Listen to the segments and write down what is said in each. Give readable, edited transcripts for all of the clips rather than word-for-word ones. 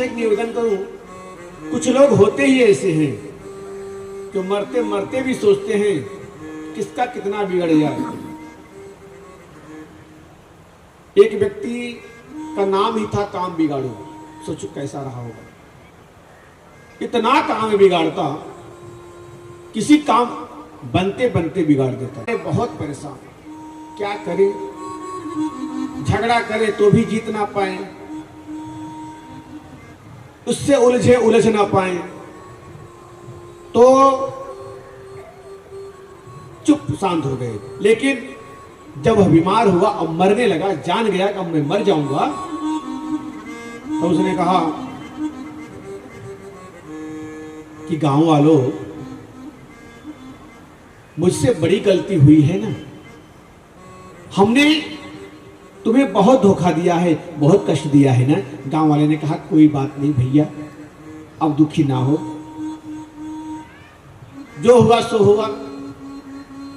आपसे एक निवेदन करूं, कुछ लोग होते ही ऐसे हैं जो मरते मरते भी सोचते हैं किसका कितना बिगड़ जाए। एक व्यक्ति का नाम ही था काम बिगाड़ो, सोचो कैसा रहा होगा। इतना काम बिगाड़ता, किसी काम बनते बनते बिगाड़ देता। बहुत परेशान, क्या करे, झगड़ा करे तो भी जीत ना पाए, उससे उलझ ना पाए, तो चुप शांत हो गए। लेकिन जब वह बीमार हुआ, अब मरने लगा, जान गया कि अब मैं मर जाऊंगा, तो उसने कहा कि गांव वालों, मुझसे बड़ी गलती हुई है ना, हमने तुम्हें बहुत धोखा दिया है, बहुत कष्ट दिया है ना। गांव वाले ने कहा कोई बात नहीं भैया, अब दुखी ना हो, जो हुआ सो हुआ,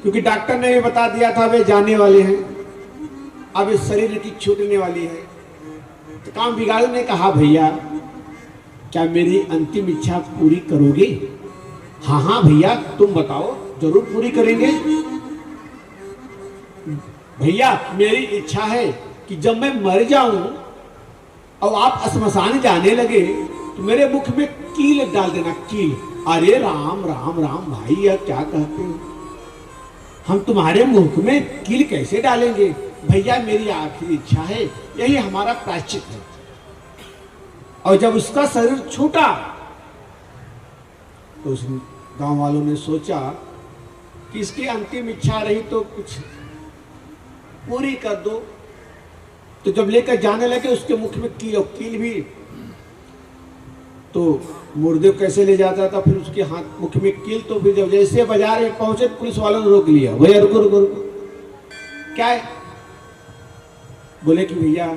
क्योंकि डॉक्टर ने भी बता दिया था वे जाने वाले हैं, अब इस शरीर की छूटने वाली है। तो काम बिगाड़ू ने कहा भैया क्या मेरी अंतिम इच्छा पूरी करोगे? हाँ हाँ भैया तुम बताओ, जरूर पूरी करेंगे। भैया मेरी इच्छा है कि जब मैं मर जाऊं और आप श्मशान जाने लगे तो मेरे मुख में कील डाल देना, कील। अरे राम राम राम भाई, यह क्या कहते हो, हम तुम्हारे मुख में कील कैसे डालेंगे? भैया मेरी आखिरी इच्छा है, यही हमारा प्रायश्चित है। और जब उसका शरीर छूटा तो उस गांव वालों ने सोचा कि इसकी अंतिम इच्छा रही तो कुछ पूरी कर दो। तो जब लेकर जाने लगे उसके मुख में कील, और कील भी तो मुर्दे कैसे ले जाता था, फिर उसके हाथ मुख में कील। तो फिर जब जैसे बाजार में पहुंचे पुलिस वालों ने रोक लिया, भैया रुको रुको रुको, क्या है? बोले कि भैया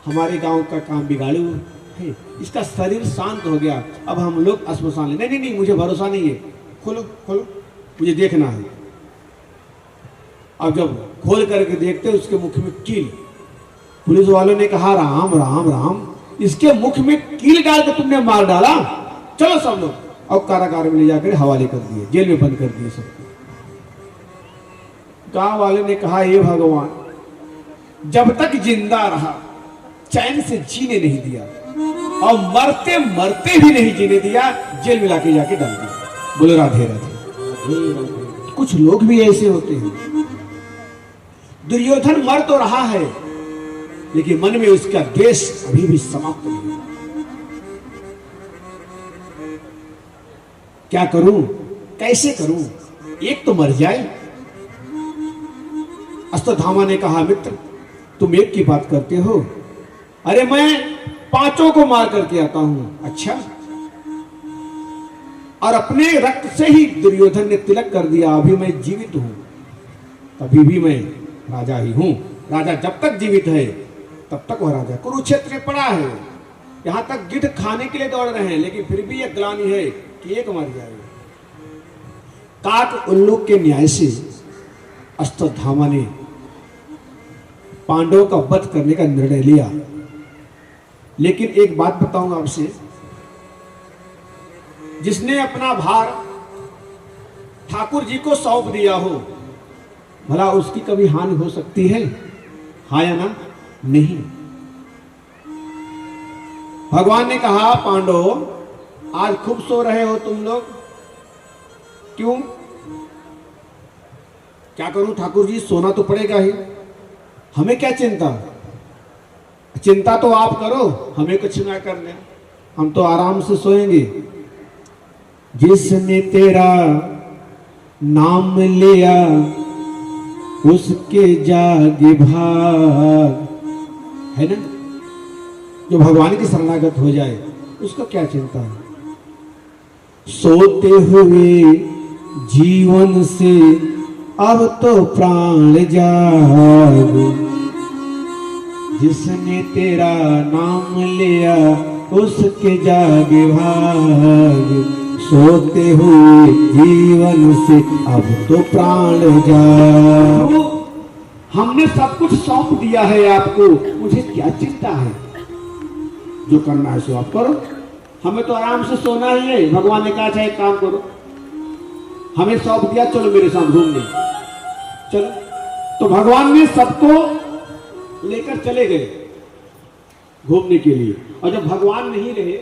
हमारे गांव का काम बिगाड़ू है, इसका शरीर शांत हो गया, अब हम लोग श्मशान ले। नहीं नहीं मुझे भरोसा नहीं है, खोलो खोलो, मुझे देखना है। अब जब खोल करके देखते उसके मुख में कील। पुलिस वालों ने कहा राम राम राम, इसके मुख में कील डाल के तुमने मार डाला, चलो सब लोग। अब कारागार में ले जाकर हवाले कर दिए, जेल में बंद कर दिए सबको। गांव वाले ने कहा हे भगवान, जब तक जिंदा रहा चैन से जीने नहीं दिया, और मरते मरते भी नहीं जीने दिया, जेल में लाके जाके डाल दिया। बोले राधे राधे। कुछ लोग भी ऐसे होते हैं। दुर्योधन मर तो रहा है लेकिन मन में उसका द्वेष अभी भी समाप्त नहीं। क्या करूं, कैसे करूं, एक तो मर जाए। अश्वत्थामा ने कहा मित्र तुम एक की बात करते हो, अरे मैं 5 को मार करके आता हूं। अच्छा, और अपने रक्त से ही दुर्योधन ने तिलक कर दिया, अभी मैं जीवित हूं, तभी भी मैं राजा ही हूं। राजा जब तक जीवित है तब तक वह राजा। कुरुक्षेत्र में पड़ा है, यहां तक गिद्ध खाने के लिए दौड़ रहे हैं, लेकिन फिर भी यह ग्लानि है कि एक मर जाए। काक उल्लू के न्याय से अश्वत्थामा ने पांडवों का वध करने का निर्णय लिया। लेकिन एक बात बताऊंगा आपसे, जिसने अपना भार ठाकुर जी को सौंप दिया हो, भला उसकी कभी हानि हो सकती है? हाँ या ना? नहीं। भगवान ने कहा पांडव आज खूब सो रहे हो तुम लोग, क्यों? क्या करूं ठाकुर जी, सोना तो पड़ेगा ही, हमें क्या चिंता? चिंता तो आप करो, हमें कुछ ना करने, हम तो आराम से सोएंगे। जिसने तेरा नाम लिया उसके जागे भाग, है ना? जो भगवान की शरणागत हो जाए उसको क्या चिंता है। सोते हुए जीवन से अब तो प्राण जाग, जिसने तेरा नाम लिया उसके जागे भाग, सोते हुए जीवन से अब तो प्राण जाग। हमने सब कुछ सौंप दिया है आपको, मुझे क्या चिंता है? जो करना है सो आप करो, हमें तो आराम से सोना ही है। भगवान ने कहा अच्छा एक काम करो, हमें सौंप दिया, चलो मेरे साथ घूमने चलो। तो भगवान ने सबको लेकर चले गए घूमने के लिए। और जब भगवान नहीं रहे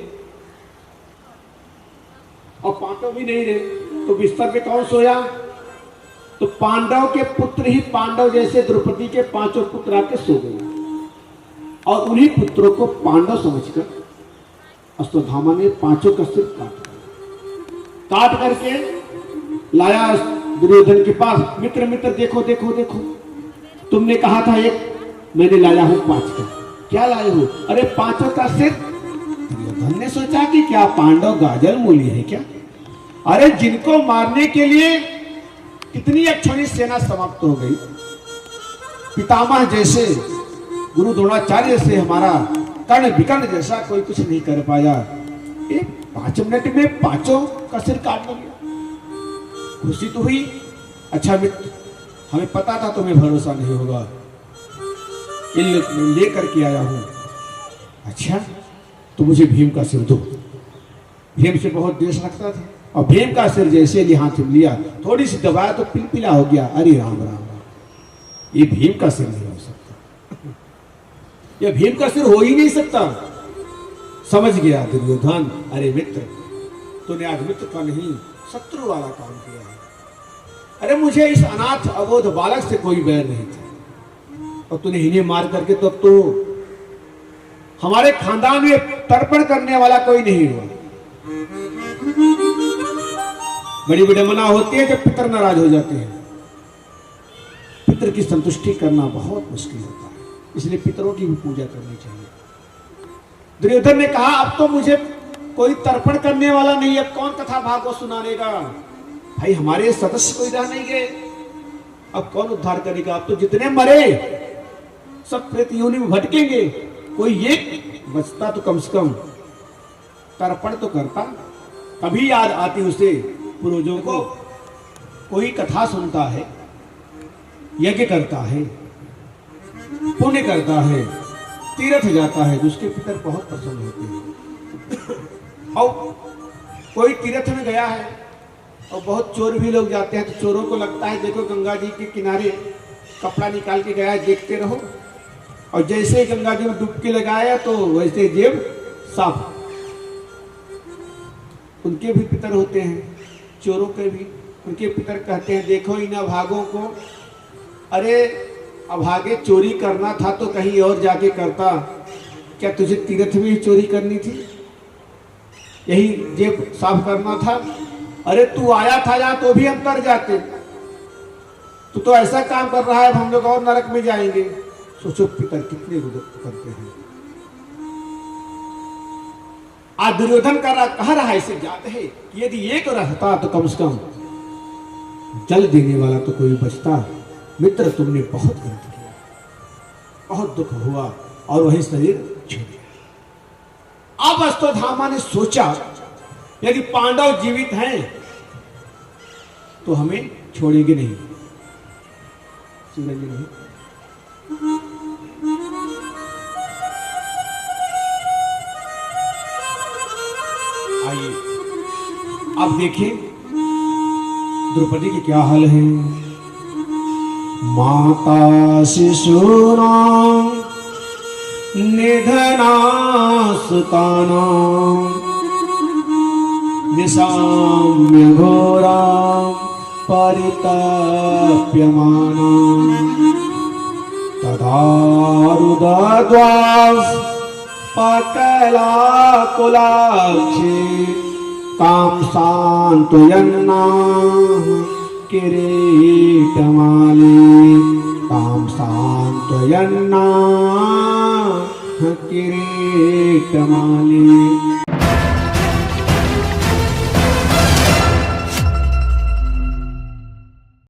और पांडव भी नहीं रहे तो बिस्तर पे कौन सोया? तो पांडव के पुत्र ही, पांडव जैसे द्रौपदी के 5 पुत्र आके सो गए और उन्हीं पुत्रों को पांडव समझकर अश्वत्थामा ने 5 का सिर काट करके लाया दुर्योधन के पास। मित्र मित्र देखो देखो देखो, तुमने कहा था एक, मैंने लाया हूं 5 का। क्या लाए हो? अरे 5 का सिर। दुर्योधन ने सोचा कि क्या पांडव गाजर मूली है क्या? अरे जिनको मारने के लिए कितनी अक्षौणी सेना समाप्त हो गई, पितामह जैसे, गुरु द्रोणाचार्य से हमारा कर्ण विकर्ण जैसा कोई कुछ नहीं कर पाया, 5 मिनट में 5 का सिर काट लिया। खुशी तो हुई। अच्छा मित्र, हमें पता था तुम्हें भरोसा नहीं होगा, लेकर के आया हूं। अच्छा तो मुझे भीम का सिर दो। भीम से बहुत देश रखता था और भीम का सिर जैसे ही हाथ में लिया, थोड़ी सी दबाया तो पिलपिला हो गया। अरे राम राम राम, ये भीम का सिर नहीं हो सकता, ये भीम का सिर हो ही नहीं सकता। समझ गया दुर्योधन, अरे मित्र तूने आज मित्र का नहीं शत्रु वाला काम किया है। अरे मुझे इस अनाथ अबोध बालक से कोई बैर नहीं था और तूने इन्हें मार करके तो अब तो हमारे खानदान में तर्पण करने वाला कोई नहीं हुआ। बड़ी विडंबना होती है जब पितर नाराज हो जाते हैं। पितर की संतुष्टि करना बहुत मुश्किल होता है, इसलिए पितरों की भी पूजा करनी चाहिए। दुर्योधन ने कहा अब तो मुझे कोई तर्पण करने वाला नहीं, अब कौन कथा भागवत सुनाने का? भाई हमारे सदस्य कोई रह नहीं गए, अब कौन उद्धार करेगा? अब तो जितने मरे सब प्रेत योनि में भटकेंगे, कोई एक बचता तो कम से कम तर्पण तो करता। कभी याद आती उसे पूर्वजों को, कोई कथा सुनता है, यज्ञ करता है, पुण्य करता है, तीर्थ जाता है, जिसके पितर बहुत प्रसन्न होते हैं। और कोई तीर्थ में गया है और बहुत चोर भी लोग जाते हैं, तो चोरों को लगता है देखो गंगा जी के किनारे कपड़ा निकाल के गया है, देखते रहो। और जैसे ही गंगा जी में डुबकी लगाया तो वैसे जेब साफ। उनके भी पितर होते हैं, चोरों के भी, उनके पितर कहते हैं देखो इन अभागों को, अरे अभागे चोरी करना था तो कहीं और जाके करता, क्या तुझे तीर्थ में ही चोरी करनी थी? यही जेब साफ करना था? अरे तू आया था यहाँ तो भी हम तर जाते, तू तो ऐसा काम कर रहा है, अब हम लोग और नरक में जाएंगे। सोचो पितर कितने रुदन करते हैं। आज दुर्योधन कह रहा है, इसे ज्ञात है कि यदि एक रहता तो कम से कम जल देने वाला तो कोई बचता। मित्र तुमने बहुत गलत किया, बहुत दुख हुआ और वही शरीर छोड़ दिया। अब अश्वत्थामा ने सोचा यदि पांडव जीवित हैं तो हमें छोड़ेंगे नहीं, छोड़ेंगे नहीं। आइए अब देखें द्रौपदी की क्या हाल है। माता शिशूनां निधना सुतानां निशाम्य घोरां परितप्यमानां तदा रुदध्वज पटलाकुलाक्षी तां सान्त्वयन्नाः किरीटमाली तां सान्त्वयन्नाः किरीटमाली।